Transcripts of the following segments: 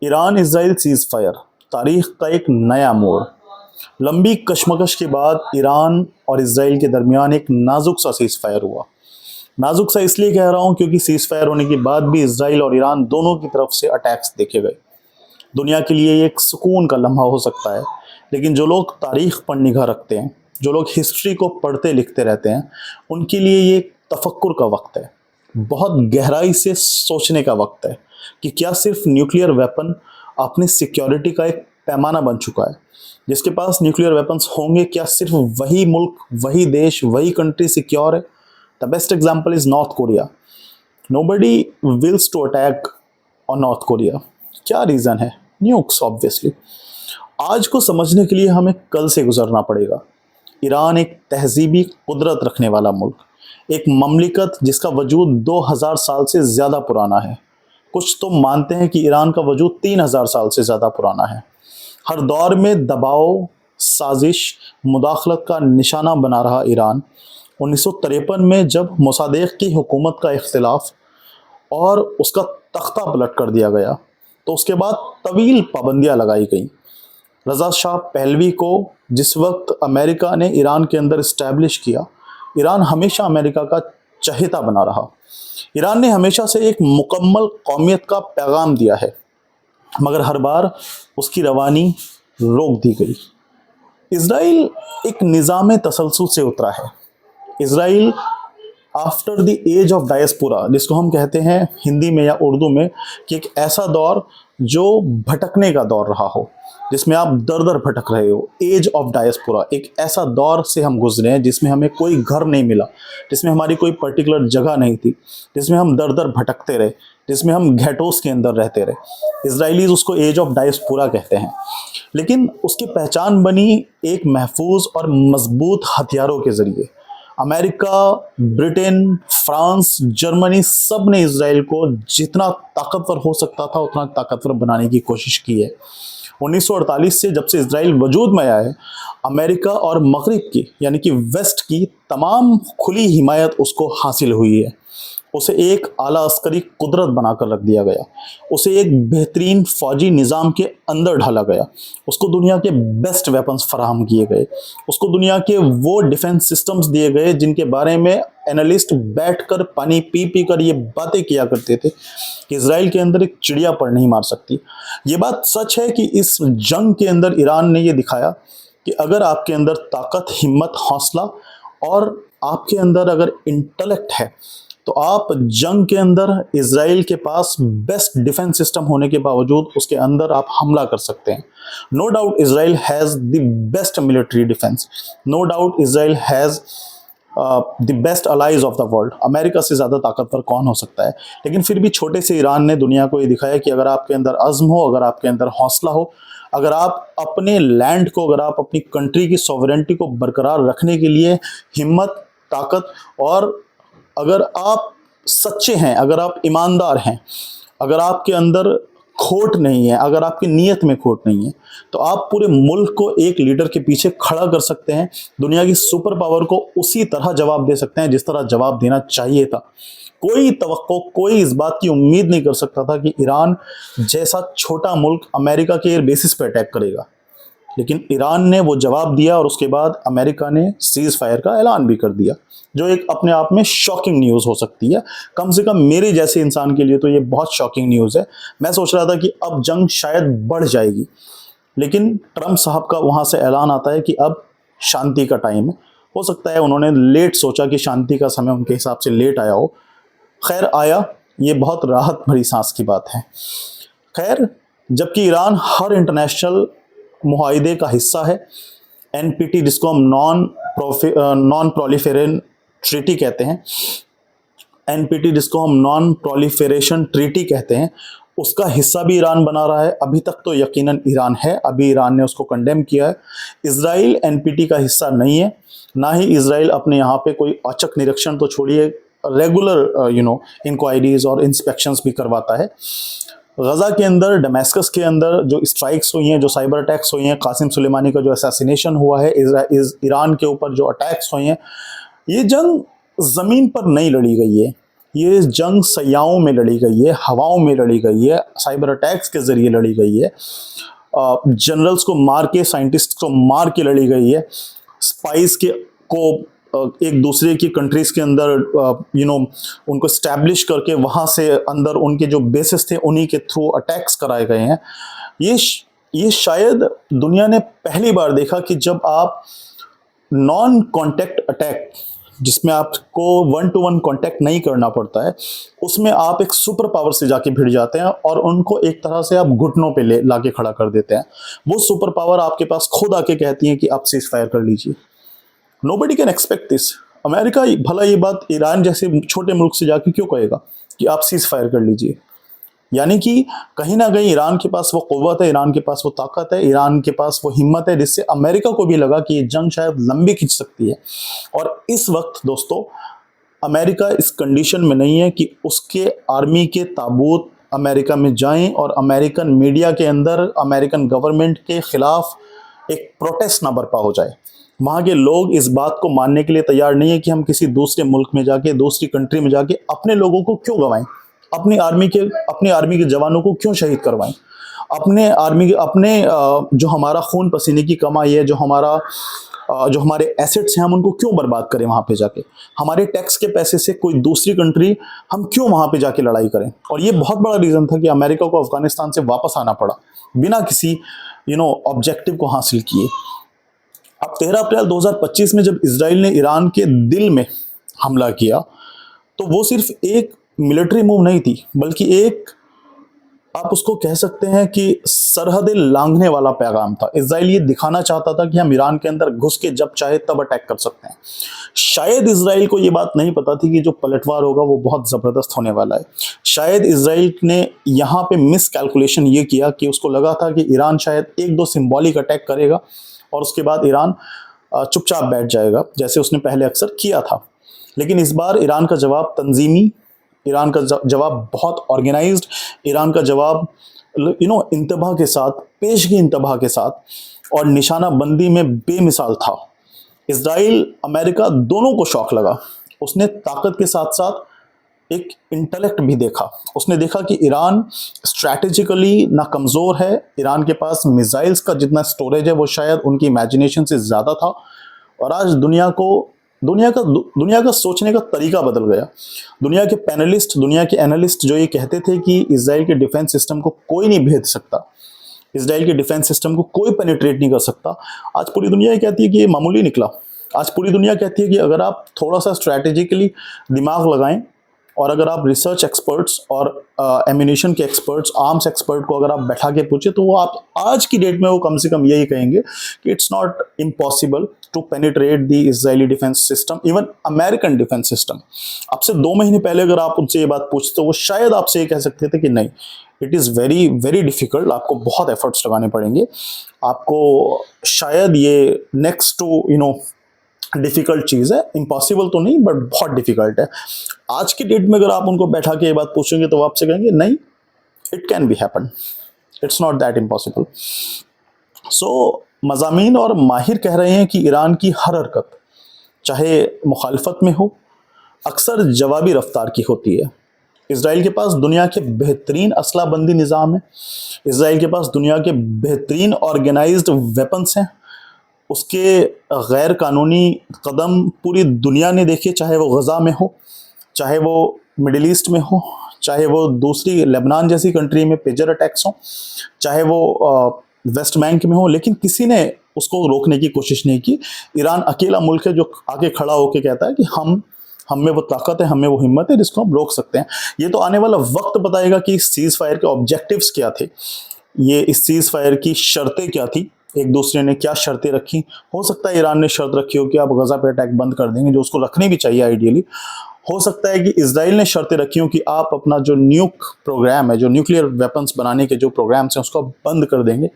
Iran Israel cease fire, तारीख का एक नया मोड़। लंबी कशमकश के बाद ईरान और इजराइल के दरमियान एक नाजुक सा सीज फायर हुआ। नाजुक सा इसलिए कह रहा हूं क्योंकि सीज फायर होने के बाद भी इजराइल और ईरान दोनों की तरफ से अटैक्स देखे गए। दुनिया के लिए ये एक सुकून का लम्हा हो सकता है, लेकिन जो लोग तारीख पर निगाह रखते हैं, जो लोग हिस्ट्री को पढ़ते लिखते रहते हैं, उनके लिए ये तफक्कुर का वक्त है। बहुत गहराई से सोचने का वक्त है कि क्या सिर्फ न्यूक्लियर वेपन अपनी सिक्योरिटी का एक पैमाना बन चुका है। जिसके पास न्यूक्लियर वेपन्स होंगे, क्या सिर्फ वही मुल्क, वही देश, वही कंट्री सिक्योर है? The best example is North Korea. Nobody wills to attack on North Korea. क्या रीज़न है? Nukes obviously. आज को समझने के लिए हमें कल से गुजरना पड़ेगा। ईरान एक तहजीबी कुदरत रखने वाला मुल्क, एक ममलिकत जिसका वजूद 2000 साल से ज़्यादा पुराना है। कुछ तो मानते हैं कि ईरान का वजूद 3000 साल से ज़्यादा पुराना है। हर दौर में दबाव, साजिश, मुदाखलत का निशाना बना रहा ईरान। 1953 में जब मोसादेक की हुकूमत का इख्तिलाफ और उसका तख्ता पलट कर दिया गया, तो उसके बाद तवील पाबंदियाँ लगाई गई। रज़ा शाह पहलवी को जिस वक्त अमेरिका ने ईरान के अंदर इस्टेब्लिश किया, ईरान हमेशा अमेरिका का चहेता बना रहा। ईरान ने हमेशा से एक मुकम्मल कौमियत का पैगाम दिया है, मगर हर बार उसकी रवानी रोक दी गई। इज़राइल एक निज़ाम तसलसल से उतरा है। Israel after the age of diaspora, जिसको हम कहते हैं हिंदी में या उर्दू में कि एक ऐसा दौर जो भटकने का दौर रहा हो, जिसमें आप दर दर भटक रहे हो। एज ऑफ डायस्पोरा, एक ऐसा दौर से हम गुजरे हैं जिसमें हमें कोई घर नहीं मिला, जिसमें हमारी कोई पर्टिकुलर जगह नहीं थी, जिसमें हम दर दर भटकते रहे, जिसमें हम घेटोस के अंदर रहते रहे। इजराइलीज उसको एज ऑफ डायस्पोरा कहते हैं। लेकिन उसकी पहचान बनी एक महफूज और मजबूत हथियारों के ज़रिए। अमेरिका, ब्रिटेन, फ्रांस, जर्मनी, सब ने इजराइल को जितना ताकतवर हो सकता था उतना ताकतवर बनाने की कोशिश की है। 1948 से जब से इजराइल वजूद में आया है, अमेरिका और मगरिब की यानी कि वेस्ट की तमाम खुली हिमायत उसको हासिल हुई है। उसे एक आला अस्करी कुदरत बनाकर रख दिया गया, उसे एक बेहतरीन फ़ौजी निज़ाम के अंदर ढाला गया, उसको दुनिया के बेस्ट वेपन्स फराहम किए गए, उसको दुनिया के वो डिफेंस सिस्टम्स दिए गए जिनके बारे में एनालिस्ट बैठकर पानी पी पी कर ये बातें किया करते थे कि इजराइल के अंदर एक चिड़िया पर नहीं मार सकती। ये बात सच है कि इस जंग के अंदर ईरान ने ये दिखाया कि अगर आपके अंदर ताकत, हिम्मत, हौसला और आपके अंदर अगर इंटेलेक्ट है, तो आप जंग के अंदर इजराइल के पास बेस्ट डिफेंस सिस्टम होने के बावजूद उसके अंदर आप हमला कर सकते हैं। No doubt Israel has the best military defence, no doubt Israel has the best allies of the world. America से ज़्यादा ताकतवर कौन हो सकता है? लेकिन फिर भी छोटे से ईरान ने दुनिया को ये दिखाया कि अगर आपके अंदर अज़्म हो, अगर आपके अंदर हौसला हो, अगर आप अपने लैंड को, अगर आप अपनी कंट्री की सॉवरेंटी को बरकरार रखने के लिए हिम्मत, ताकत, और अगर आप सच्चे हैं, अगर आप ईमानदार हैं, अगर आपके अंदर खोट नहीं है, अगर आपकी नीयत में खोट नहीं है, तो आप पूरे मुल्क को एक लीडर के पीछे खड़ा कर सकते हैं। दुनिया की सुपर पावर को उसी तरह जवाब दे सकते हैं जिस तरह जवाब देना चाहिए था। कोई इस बात की उम्मीद नहीं कर सकता था कि ईरान जैसा छोटा मुल्क अमेरिका के एयर बेसिस पर अटैक करेगा, लेकिन ईरान ने वो जवाब दिया और उसके बाद अमेरिका ने सीज फायर का ऐलान भी कर दिया, जो एक अपने आप में शॉकिंग न्यूज़ हो सकती है। कम से कम मेरे जैसे इंसान के लिए तो ये बहुत शॉकिंग न्यूज़ है। मैं सोच रहा था कि अब जंग शायद बढ़ जाएगी, लेकिन ट्रंप साहब का वहाँ से ऐलान आता है कि अब शांति का टाइम है। हो सकता है उन्होंने लेट सोचा कि शांति का समय उनके हिसाब से लेट आया हो। खैर आया, ये बहुत राहत भरी सांस की बात है। खैर, जबकि ईरान हर इंटरनेशनल मुआहिदे का हिस्सा है, एनपीटी जिसको हम नॉन प्रोलिफेरेशन ट्रीटी कहते हैं, एनपीटी जिसको हम नॉन प्रोलिफेरेशन ट्रीटी कहते हैं, उसका हिस्सा भी ईरान बना रहा है। अभी तक तो यकीनन ईरान है, अभी ईरान ने उसको कंडेम किया है। इजराइल एनपीटी का हिस्सा नहीं है, ना ही इजराइल अपने यहाँ पे कोई औचक निरीक्षण तो छोड़िए, रेगुलर इंक्वायरीज और इंस्पेक्शंस भी करवाता है। गज़ा के अंदर, दमेस्कस के अंदर जो स्ट्राइक्स हुई हैं, जो साइबर अटैक्स हुई हैं, कासिम सुलेमानी का जो असैसिनेशन हुआ है, ईरान के ऊपर जो अटैक्स हुए हैं, ये जंग ज़मीन पर नहीं लड़ी गई है, ये जंग सयाओं में लड़ी गई है, हवाओं में लड़ी गई है, साइबर अटैक्स के ज़रिए लड़ी गई है, जनरल्स को मार के, साइंटिस्ट को मार के लड़ी गई है, स्पाइस के को एक दूसरे की कंट्रीज के अंदर उनको स्टैब्लिश करके वहाँ से अंदर उनके जो बेसिस थे उन्हीं के थ्रू अटैक्स कराए गए हैं। ये शायद दुनिया ने पहली बार देखा कि जब आप नॉन कांटेक्ट अटैक, जिसमें आपको 1-to-1 कांटेक्ट नहीं करना पड़ता है, उसमें आप एक सुपर पावर से जाके भिड़ जाते हैं और उनको एक तरह से आप घुटनों पे लाके खड़ा कर देते हैं। वो सुपर पावर आपके पास खुद आके कहती है कि आप सीज फायर कर लीजिए। Nobody can expect this. America भला ये बात ईरान जैसे छोटे मुल्क से जाके क्यों कहेगा कि आप सीज फायर कर लीजिए? यानी कि कहीं ना कहीं ईरान के पास वो कुव्वत है, ईरान के पास वो ताकत है, ईरान के पास वो हिम्मत है, जिससे अमेरिका को भी लगा कि ये जंग शायद लंबी खिंच सकती है। और इस वक्त दोस्तों अमेरिका इस कंडीशन में नहीं है कि उसके आर्मी के ताबूत अमेरिका में जाएं और अमेरिकन मीडिया के अंदर अमेरिकन गवर्नमेंट के खिलाफ एक प्रोटेस्ट ना बर्पा हो जाए। वहाँ के लोग इस बात को मानने के लिए तैयार नहीं है कि हम किसी दूसरे मुल्क में जाके, दूसरी कंट्री में जाके अपने लोगों को क्यों गंवाएं, अपनी आर्मी के जवानों को क्यों शहीद करवाएं, जो हमारा खून पसीने की कमाई है, जो हमारे एसेट्स हैं, हम उनको क्यों बर्बाद करें वहाँ पे जाके? हमारे टैक्स के पैसे से कोई दूसरी कंट्री हम क्यों वहाँ पे जाके लड़ाई करें? और ये बहुत बड़ा रीज़न था कि अमेरिका को अफगानिस्तान से वापस आना पड़ा बिना किसी ऑब्जेक्टिव को हासिल किए। अब 13 अप्रैल 2025 में जब इसराइल ने ईरान के दिल में हमला किया, तो वो सिर्फ एक मिलिट्री मूव नहीं थी, बल्कि एक, आप उसको कह सकते हैं कि सरहदें लांघने वाला पैगाम था। इसराइल ये दिखाना चाहता था कि हम ईरान के अंदर घुस के जब चाहे तब अटैक कर सकते हैं। शायद इसराइल को ये बात नहीं पता थी कि जो पलटवार होगा वो बहुत ज़बरदस्त होने वाला है। शायद इसराइल ने यहाँ पे मिस कैलकुलेशन ये किया कि उसको लगा था कि ईरान शायद 1-2 सिंबॉलिक अटैक करेगा और उसके बाद ईरान चुपचाप बैठ जाएगा, जैसे उसने पहले अक्सर किया था। लेकिन इस बार ईरान का जवाब तंजीमी, ईरान का जवाब बहुत ऑर्गेनाइज्ड, ईरान का जवाब इंतबा के साथ, पेशगी इंतबा के साथ और निशाना बंदी में बेमिसाल था। इसराइल अमेरिका दोनों को शौक लगा। उसने ताकत के साथ साथ एक इंटेलेक्ट भी देखा। उसने देखा कि ईरान स्ट्रैटेजिकली ना कमज़ोर है, ईरान के पास मिसाइल्स का जितना स्टोरेज है वो शायद उनकी इमेजिनेशन से ज़्यादा था। और आज दुनिया का सोचने का तरीका बदल गया। दुनिया के पैनलिस्ट, दुनिया के एनालिस्ट जो ये कहते थे कि इजराइल के डिफेंस सिस्टम को कोई नहीं भेद सकता, इजराइल के डिफेंस सिस्टम को कोई पेनिट्रेट नहीं कर सकता, आज पूरी दुनिया ये कहती है कि ये मामूली निकला। आज पूरी दुनिया कहती है कि अगर आप थोड़ा सा स्ट्रैटेजिकली दिमाग लगाएं और अगर आप रिसर्च एक्सपर्ट्स और एम्यूनिशन के एक्सपर्ट्स, आर्म्स एक्सपर्ट को अगर आप बैठा के पूछे, तो वो आप आज की डेट में वो कम से कम यही कहेंगे कि it's not impossible to penetrate the Israeli defence system, even American defence system. आपसे 2 महीने पहले अगर आप उनसे ये बात पूछते तो वो शायद आपसे ये कह सकते थे कि नहीं, it is very very difficult, आपको बहुत एफर्ट्स लगाने पड़ेंगे, आपको शायद ये नेक्स्ट टू डिफ़िकल्ट चीज़ है, इम्पॉसिबल तो नहीं बट बहुत डिफ़िकल्ट है। आज की डेट में अगर आप उनको बैठा के ये बात पूछेंगे तो वो आपसे कहेंगे नहीं, it can be happen, it's not that impossible. So मज़ामीन और माहिर कह रहे हैं कि ईरान की हर हरकत, चाहे मुखालफत में हो, अक्सर जवाबी रफ्तार की होती है। इसराइल के पास दुनिया के बेहतरीन असलाबंदी निज़ाम है, इसराइल के पास दुनिया के बेहतरीन ऑर्गेनाइज्ड वेपन्स हैं। उसके गैर कानूनी कदम पूरी दुनिया ने देखे, चाहे वो गज़ा में हो, चाहे वो मिडिल ईस्ट में हो, चाहे वो दूसरी लेबनान जैसी कंट्री में पेजर अटैक्स हो, चाहे वो वेस्ट बैंक में हो, लेकिन किसी ने उसको रोकने की कोशिश नहीं की। ईरान अकेला मुल्क है जो आगे खड़ा होकर कहता है कि हम में वो ताकत है, हमें वो हिम्मत है जिसको हम रोक सकते हैं। ये तो आने वाला वक्त बताएगा कि सीज़ फायर के ऑब्जेक्टिव्स क्या थे, ये इस सीज़ फायर की शर्तें क्या थी, एक दूसरे ने क्या शर्तें रखी। हो सकता है ईरान ने शर्त रखी हो कि आप गज़ा पे अटैक बंद कर देंगे, जो उसको रखनी भी चाहिए आइडियली। हो सकता है कि इजराइल ने शर्तें रखी हो कि आप अपना जो न्यूक प्रोग्राम है, जो न्यूक्लियर वेपन्स बनाने के जो प्रोग्राम्स हैं, उसको बंद कर देंगे,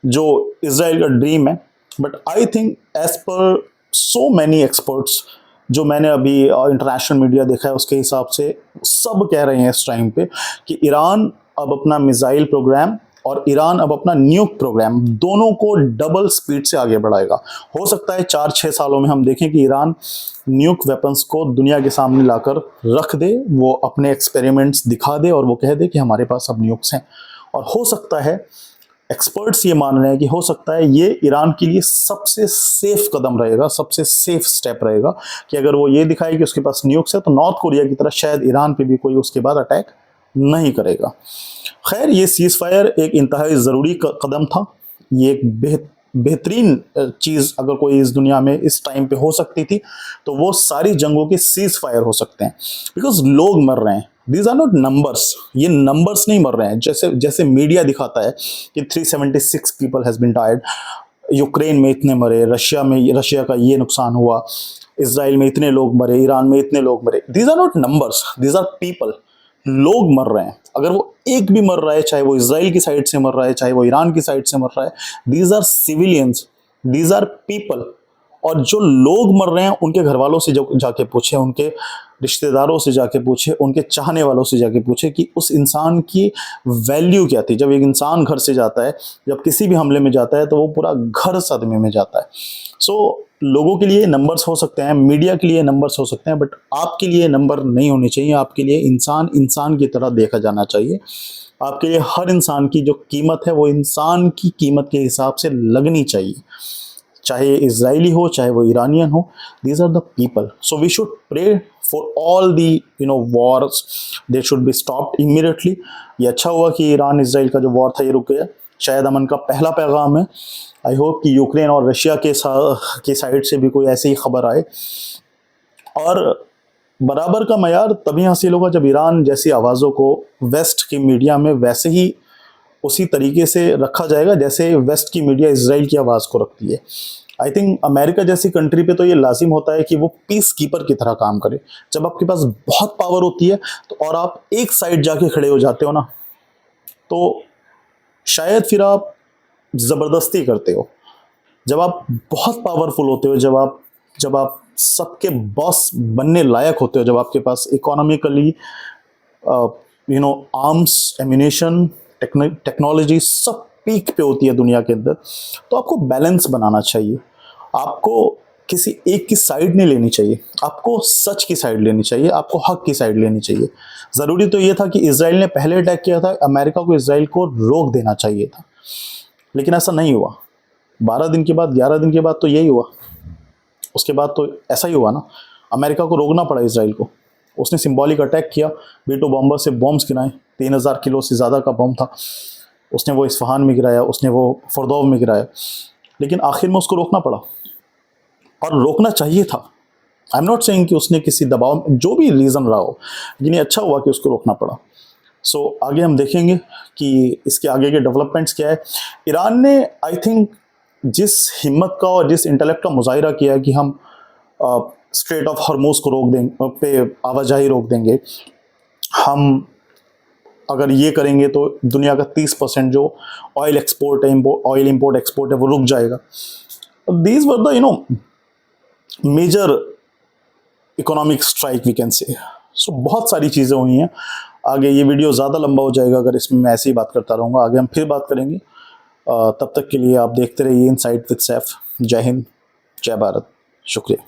जो इजराइल का ड्रीम है। But I think as per so many experts जो मैंने अभी इंटरनेशनल मीडिया देखा है, उसके हिसाब से सब कह रहे हैं इस टाइम पे कि ईरान अब अपना मिसाइल प्रोग्राम और ईरान अब अपना न्यूक प्रोग्राम दोनों को डबल स्पीड से आगे बढ़ाएगा। हो सकता है 4-6 सालों में हम देखें कि ईरान न्यूक वेपन्स को दुनिया के सामने लाकर रख दे, वो अपने एक्सपेरिमेंट्स दिखा दे और वो कह दे कि हमारे पास अब न्यूक्स हैं। और हो सकता है, एक्सपर्ट्स ये मान रहे हैं कि हो सकता है ये ईरान के लिए सबसे सेफ कदम रहेगा, सबसे सेफ स्टेप रहेगा कि अगर वो ये दिखाए कि उसके पास न्यूक्स है तो नॉर्थ कोरिया की तरह शायद ईरान पे भी कोई उसके बाद अटैक नहीं करेगा। खैर, ये सीज फायर एक इंतहाई ज़रूरी कदम था। ये एक बेहतरीन चीज़ अगर कोई इस दुनिया में इस टाइम पे हो सकती थी तो वो सारी जंगों के सीज फायर हो सकते हैं, बिकॉज लोग मर रहे हैं। दीज आर नॉट नंबर्स, ये नंबर्स नहीं मर रहे हैं जैसे जैसे मीडिया दिखाता है कि 376 people has been died, Ukraine में इतने मरे, रशिया का ये नुकसान हुआ, इसराइल में इतने लोग मरे, ईरान में इतने लोग मरे। These are not numbers, these are people. लोग मर रहे हैं। अगर वो एक भी मर रहा है, चाहे वो इसराइल की साइड से मर रहा है, चाहे वो ईरान की साइड से मर रहा है, these are civilians, these are people. और जो लोग मर रहे हैं उनके घर वालों से जाके पूछे, उनके रिश्तेदारों से जाके पूछे, उनके चाहने वालों से जाके पूछे कि उस इंसान की वैल्यू क्या थी। जब एक इंसान घर से जाता है, जब किसी भी हमले में जाता है तो वो पूरा घर सदमे में जाता है। सो लोगों के लिए नंबर्स हो सकते हैं, मीडिया के लिए नंबर्स हो सकते हैं, बट आपके लिए नंबर नहीं होने चाहिए। आपके लिए इंसान इंसान की तरह देखा जाना चाहिए। आपके लिए हर इंसान की जो कीमत है वो इंसान की कीमत के हिसाब से लगनी चाहिए, चाहे इजरायली हो चाहे वो ईरानियन हो। These are the people. So we should pray for all the wars, they should be stopped immediately. ये अच्छा हुआ कि ईरान इसराइल का जो वॉर था ये रुक गया, शायद अमन का पहला पैगाम है। आई होप कि यूक्रेन और रशिया के साइड से भी कोई ऐसी ही खबर आए। और बराबर का मयार तभी हासिल होगा जब ईरान जैसी आवाज़ों को वेस्ट की मीडिया में वैसे ही उसी तरीके से रखा जाएगा जैसे वेस्ट की मीडिया इसराइल की आवाज़ को रखती है। आई थिंक अमेरिका जैसी कंट्री पे तो ये लाजिम होता है कि वो पीस कीपर की तरह काम करे। जब आपके पास बहुत पावर होती है तो और आप एक साइड जाके खड़े हो जाते हो ना, तो शायद फिर आप ज़बरदस्ती करते हो। जब आप बहुत पावरफुल होते हो, जब आप सबके बॉस बनने लायक होते हो, जब आपके पास इकोनॉमिकली आर्म्स, एम्यूनेशन, टेक्नोलॉजी सब पीक पे होती है दुनिया के अंदर, तो आपको बैलेंस बनाना चाहिए। आपको किसी एक की साइड नहीं लेनी चाहिए, आपको सच की साइड लेनी चाहिए, आपको हक की साइड लेनी चाहिए। ज़रूरी तो ये था कि इसराइल ने पहले अटैक किया था, अमेरिका को इसराइल को रोक देना चाहिए था, लेकिन ऐसा नहीं हुआ। 12 दिन के बाद, 11 दिन के बाद तो यही हुआ। उसके बाद तो ऐसा ही हुआ ना, अमेरिका को रोकना पड़ा इसराइल को। उसने सिंबॉलिक अटैक किया, B2 बॉम्बर से बॉम्ब्स गिराए, 3000 किलो से ज़्यादा का बम था। उसने वो इस्फहान में गिराया, उसने वो फरदौव में गिराया, लेकिन आखिर में उसको रोकना पड़ा और रोकना चाहिए था। आई एम नॉट सेइंग कि उसने किसी दबाव, जो भी रीज़न रहा हो, लेकिन ये अच्छा हुआ कि उसको रोकना पड़ा। सो आगे हम देखेंगे कि इसके आगे के डेवलपमेंट्स क्या है। ईरान ने आई थिंक जिस हिम्मत का और जिस इंटेलेक्ट का मुजाहिरा किया है कि हम स्ट्रेट ऑफ हॉर्मोज को रोक देंगे, पे आवाजाही रोक देंगे, हम अगर ये करेंगे तो दुनिया का 30% जो ऑयल एक्सपोर्ट है, ऑयल इंपोर्ट एक्सपोर्ट है, वो रुक जाएगा। These were the major economic strike we can say. So बहुत सारी चीज़ें हुई हैं। आगे ये वीडियो ज़्यादा लंबा हो जाएगा अगर इसमें मैं ऐसे ही बात करता रहूँगा। आगे हम फिर बात करेंगे। तब तक के लिए आप देखते रहिए इनसाइट विद सैफ। जय हिंद, जय भारत, शुक्रिया।